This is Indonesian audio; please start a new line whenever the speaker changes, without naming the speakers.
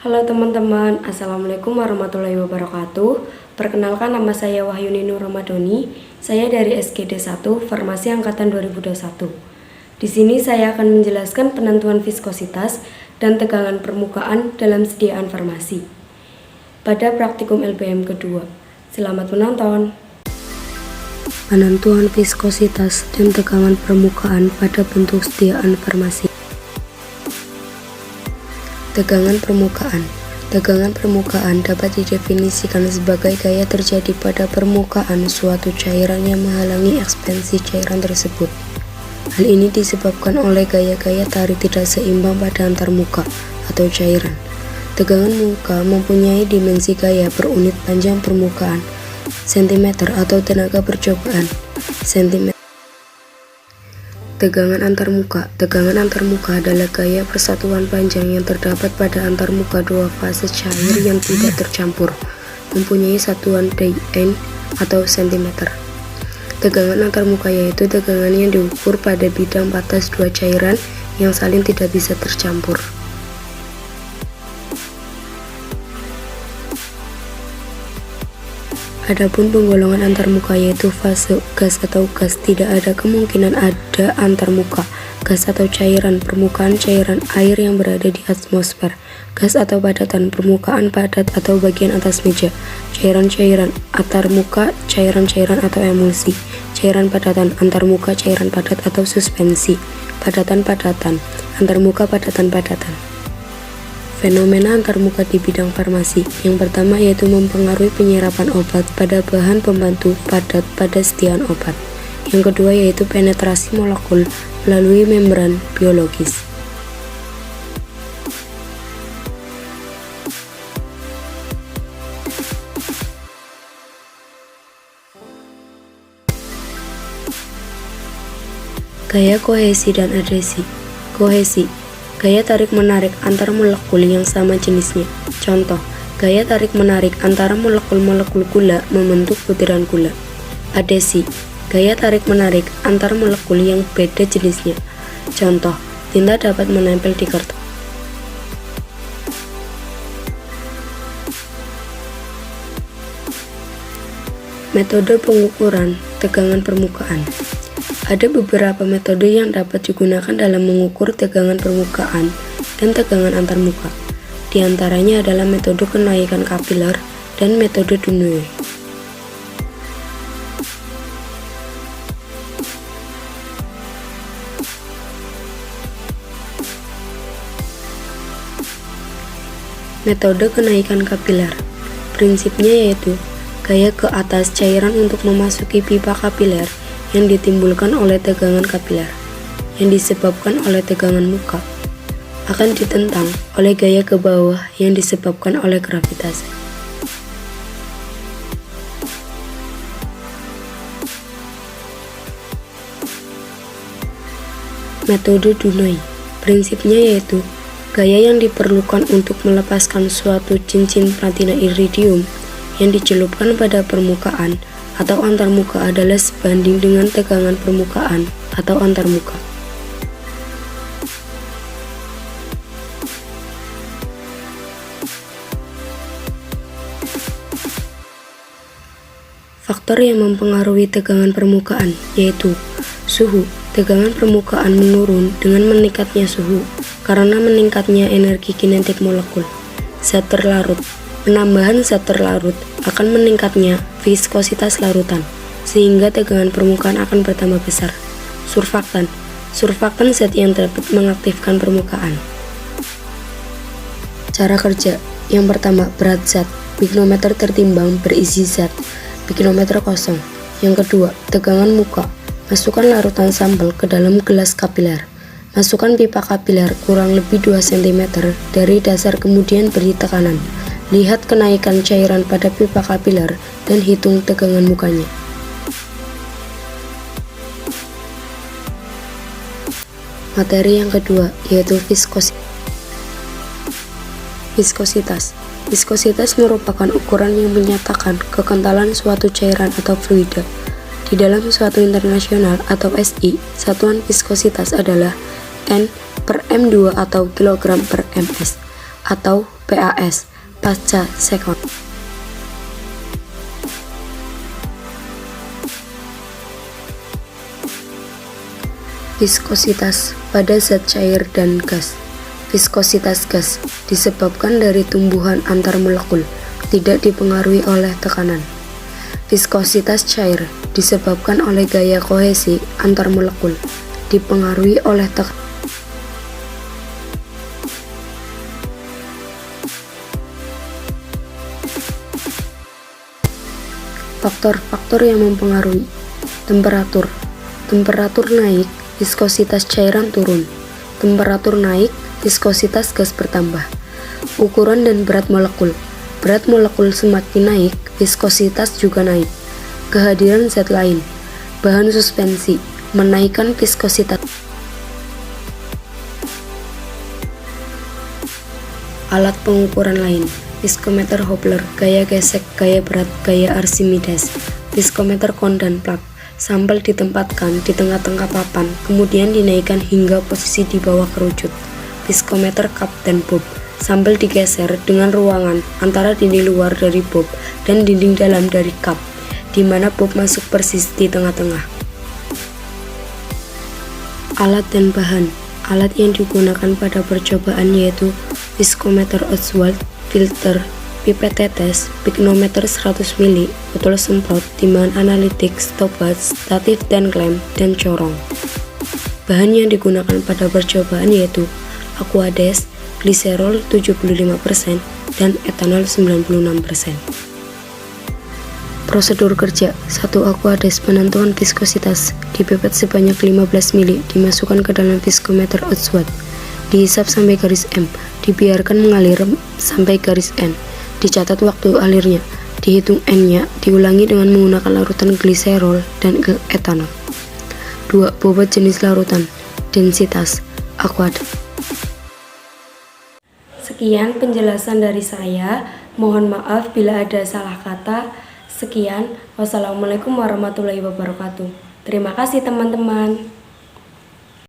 Halo teman-teman, Assalamualaikum warahmatullahi wabarakatuh. Perkenalkan, nama saya Wahyuni Nur Ramadhani. Saya dari SGD 1 Farmasi Angkatan 2021. Di sini saya akan menjelaskan penentuan viskositas dan tegangan permukaan dalam sediaan farmasi pada praktikum LBM kedua. Selamat menonton. Penentuan viskositas dan tegangan permukaan pada bentuk sediaan farmasi. Tegangan permukaan. Tegangan permukaan dapat didefinisikan sebagai gaya terjadi pada permukaan suatu cairan yang menghalangi ekspansi cairan tersebut. Hal ini disebabkan oleh gaya-gaya tarik tidak seimbang pada antar muka atau cairan. Tegangan muka mempunyai dimensi gaya per unit panjang permukaan, cm atau tenaga percobaan, cm. Tegangan antarmuka. Tegangan antarmuka adalah gaya persatuan panjang yang terdapat pada antarmuka dua fase cair yang tidak tercampur, mempunyai satuan Dn atau cm. Tegangan antarmuka yaitu tegangan yang diukur pada bidang batas dua cairan yang saling tidak bisa tercampur. Adapun penggolongan antarmuka yaitu fase gas atau gas. Tidak ada kemungkinan ada antarmuka gas atau cairan, permukaan cairan air yang berada di atmosfer, gas atau padatan, permukaan padat atau bagian atas meja, cairan-cairan antarmuka, cairan-cairan atau emulsi, cairan padatan, antarmuka, cairan padat atau suspensi, padatan-padatan, antarmuka, padatan-padatan. Fenomena antarmuka di bidang farmasi. Yang pertama yaitu mempengaruhi penyerapan obat pada bahan pembantu padat pada sediaan obat. Yang kedua yaitu penetrasi molekul melalui membran biologis. Gaya kohesi dan adhesi. Kohesi, gaya tarik-menarik antar molekul yang sama jenisnya. Contoh, gaya tarik-menarik antara molekul-molekul gula membentuk butiran gula. Adhesi, gaya tarik-menarik antar molekul yang beda jenisnya. Contoh, tinta dapat menempel di kertas. Metode pengukuran tegangan permukaan. Ada beberapa metode yang dapat digunakan dalam mengukur tegangan permukaan dan tegangan antarmuka. Di antaranya adalah metode kenaikan kapiler dan metode Dunaway. Metode kenaikan kapiler. Prinsipnya yaitu gaya ke atas cairan untuk memasuki pipa kapiler yang ditimbulkan oleh tegangan kapiler yang disebabkan oleh tegangan muka akan ditentang oleh gaya ke bawah yang disebabkan oleh gravitasi. Metode Dunaway. Prinsipnya yaitu gaya yang diperlukan untuk melepaskan suatu cincin platina iridium yang dicelupkan pada permukaan atau antarmuka adalah sebanding dengan tegangan permukaan atau antarmuka. Faktor yang mempengaruhi tegangan permukaan yaitu suhu. Tegangan permukaan menurun dengan meningkatnya suhu karena meningkatnya energi kinetik molekul. Zat terlarut. Penambahan zat terlarut akan meningkatnya viskositas larutan, sehingga tegangan permukaan akan bertambah besar. Surfaktan. Surfaktan zat yang dapat mengaktifkan permukaan. Cara kerja. Yang pertama, berat zat. Piknometer tertimbang berisi zat. Piknometer kosong. Yang kedua, tegangan muka. Masukkan larutan sampel ke dalam gelas kapiler. Masukkan pipa kapiler kurang lebih 2 cm dari dasar, kemudian beri tekanan. Lihat kenaikan cairan pada pipa kapiler dan hitung tegangan mukanya. Materi yang kedua yaitu viskositas. Viskositas merupakan ukuran yang menyatakan kekentalan suatu cairan atau fluida. Di dalam suatu internasional atau SI, satuan viskositas adalah N per M2 atau kilogram per MS. atau PAS, pasca sekon. Viskositas pada zat cair dan gas. Viskositas gas disebabkan dari tumbuhan antar molekul, tidak dipengaruhi oleh tekanan. Viskositas cair disebabkan oleh gaya kohesi antar molekul, dipengaruhi oleh tekanan. Faktor-faktor yang mempengaruhi: temperatur. Temperatur naik, viskositas cairan turun. Temperatur naik, viskositas gas bertambah. Ukuran dan berat molekul. Berat molekul semakin naik, viskositas juga naik. Kehadiran zat lain. Bahan suspensi menaikkan viskositas. Alat pengukuran lain. Viskometer Hopler, gaya gesek, gaya berat, gaya Archimedes. Viskometer Kohn dan Planck. Sampel ditempatkan di tengah-tengah papan, kemudian dinaikkan hingga posisi di bawah kerucut. Viskometer Cup dan Bob. Sampel digeser dengan ruangan antara dinding luar dari bob dan dinding dalam dari cup, di mana bob masuk persis di tengah-tengah. Alat dan bahan. Alat yang digunakan pada percobaan yaitu viskometer Ostwald, filter, pipet tetes, pignometer 100 ml, botol semprot, timbangan analitik, stopwatch, statif dan klem, dan corong. Bahan yang digunakan pada percobaan yaitu aquades, gliserol 75% dan etanol 96%. Prosedur kerja: 1. Aquades penentuan viskositas, dipipet sebanyak 15 ml, dimasukkan ke dalam viskometer Ostwald, dihisap sampai garis M, dibiarkan mengalir sampai garis N, dicatat waktu alirnya, dihitung N-nya, diulangi dengan menggunakan larutan gliserol dan etanol. 2. Bobot jenis larutan, densitas, aquad. Sekian penjelasan dari saya, mohon maaf bila ada salah kata. Sekian, wassalamualaikum warahmatullahi wabarakatuh. Terima kasih teman-teman.